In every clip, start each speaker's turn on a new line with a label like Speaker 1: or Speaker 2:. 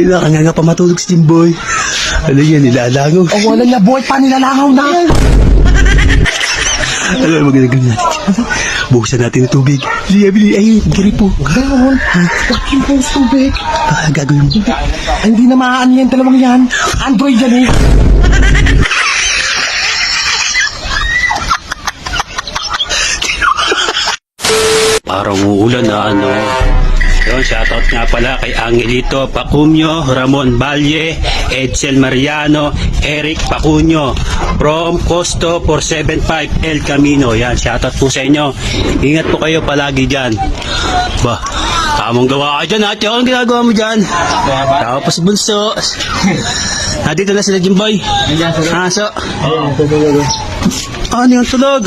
Speaker 1: Nakanganga pa matulog si Jimboy. Ano yan, nilalangaw.
Speaker 2: O wala na boy pa, nilalangaw na.
Speaker 1: Ano ang magandang natin? Buksan natin ang tubig. Bili, ay, gari po.
Speaker 2: Ganoon, laking po sa tubig.
Speaker 1: Gagawin mo.
Speaker 2: Ay, hindi na maaano yan, dalawang yan. Android yan eh.
Speaker 3: Parang uulan na ano. Yun, shoutout nga pala kay Angelito Pacumio, Ramon Valle, Edsel Mariano, Eric Pacunyo, from Costo 475 El Camino. Yan, shoutout po sa inyo. Ingat po kayo palagi dyan. Ba, tamang gawa ka dyan, ate. Anong ginagawa mo dyan? Tapos bunso. Dito na sila, Jimboy. Aso. Ano yung tulog?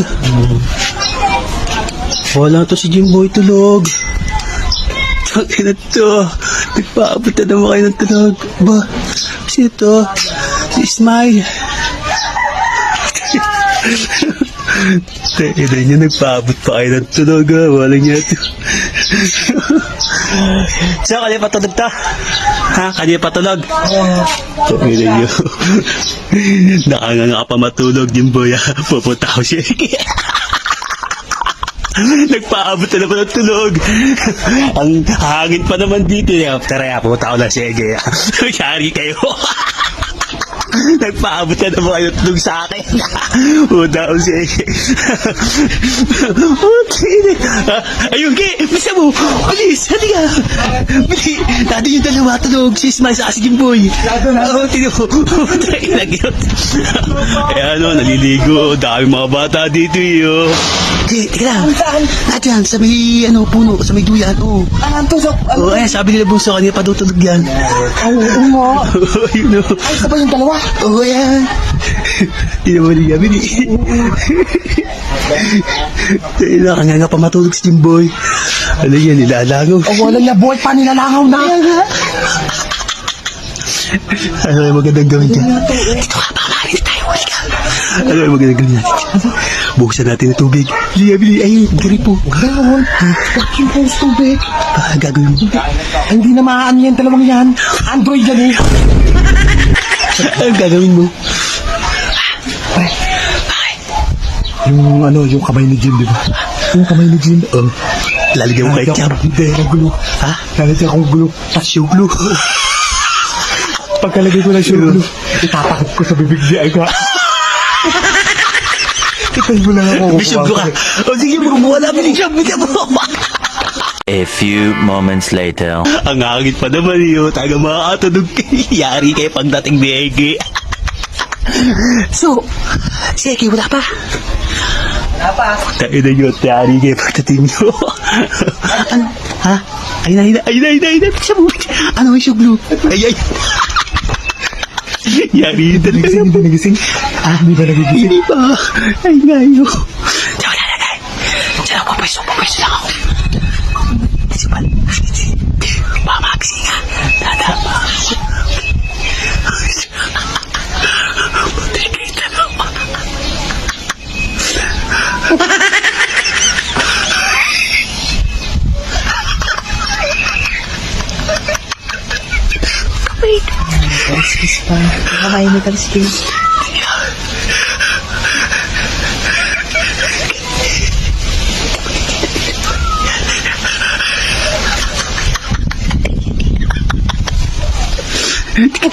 Speaker 3: Wala to si Jimboy tulog. Tangina to. Nagpaabot na naman kayo ng tulog. Ba? Sino to? Si Ismail. Tangina niya, nagpaabot pa kayo ng tulog. Wala niya to. So, kanina patulog ta? Ha? Kanina patulog? Tangina niyo. Nakanganga pa matulog, Jimboy. Pupunta ko siya. Nagpaabot na naman ang tulog. Ang hangin pa naman dito. Tara, pumunta ko lang, sige. Yari kayo. Nagpaabot na naman kayo tulog sa akin. Pumunta ko, sige. Ayun, Ki, bisa mo. Bilis, hati ka. Bilis. Dati yung dalawa tulog. Si Ismail sa si Jimboy. Oo, tino. Tayo na gilot. Kaya ano, naliligo. Dami mga bata dito yun. Teka lang.
Speaker 2: Saan?
Speaker 1: Nandiyan, sa may, puno, sa may duyan, oo.
Speaker 2: Ang tusok.
Speaker 1: Oo, sabi nila bunso, kanina pa daw tulog yan.
Speaker 2: Ay, mo.
Speaker 1: Oo, yun o.
Speaker 2: Ay, sabay yung dalawa.
Speaker 1: Oo, yan. Hindi naman niya, bini. Nakanganga pa matulog si Jimboy. Ano yan, nilalangaw.
Speaker 2: O wala na boy pa, nilalangaw na.
Speaker 1: Ano yung magandang gawin dyan? Dito ka, baka maraming tayo, huli ka. Ano yung magandang gawin natin? Buksan natin ang tubig. Bili, ay, gari po.
Speaker 2: Ganoon, laking po sa tubig.
Speaker 1: Gagawin mo.
Speaker 2: Ay, hindi na maaano yan, dalawang yan. Android yan eh.
Speaker 1: Ang gagawin mo?
Speaker 2: Yung kamay ni Jim, di ba? Yung kamay ni Jim.
Speaker 1: Lalagyan mo kay Chab.
Speaker 2: Hindi, ang gulo.
Speaker 1: Ha?
Speaker 2: Lalagyan akong gulo.
Speaker 1: Show glue.
Speaker 2: Pagkalagay ko ng sugar, itatakot ko sa bibig niya. Itay mo lang ako.
Speaker 1: May show glue ka. O sige, wala mo ni Chab.
Speaker 4: A few moments later.
Speaker 1: Ang hangin pa naman yun. Taga makakatunog kayo. Yari kayo pagdating biyegi. So, sige, wala pa.
Speaker 2: Wala pa.
Speaker 1: Tayo na yun. Yari kayo pagdating nyo. Ano? Ha? Ay na. Ano may show glue? Ay. Yari yun talaga.
Speaker 2: Hindi nagising? Hindi ba nagigising?
Speaker 1: Hindi pa. Ay, ngayon. Wala. Diyan ako, pwesto lang ako. Isipan. Pamaksi nga. Dadama. Patay kayo dalawa. Wait.
Speaker 2: Excuse pa. Kakain mo tayo sige.
Speaker 1: Di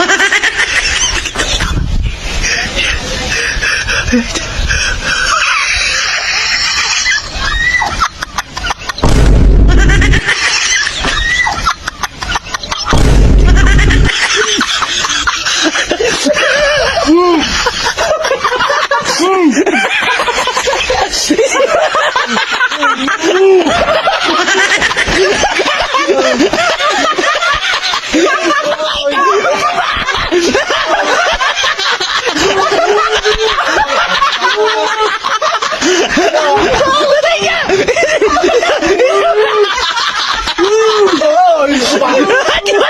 Speaker 1: ba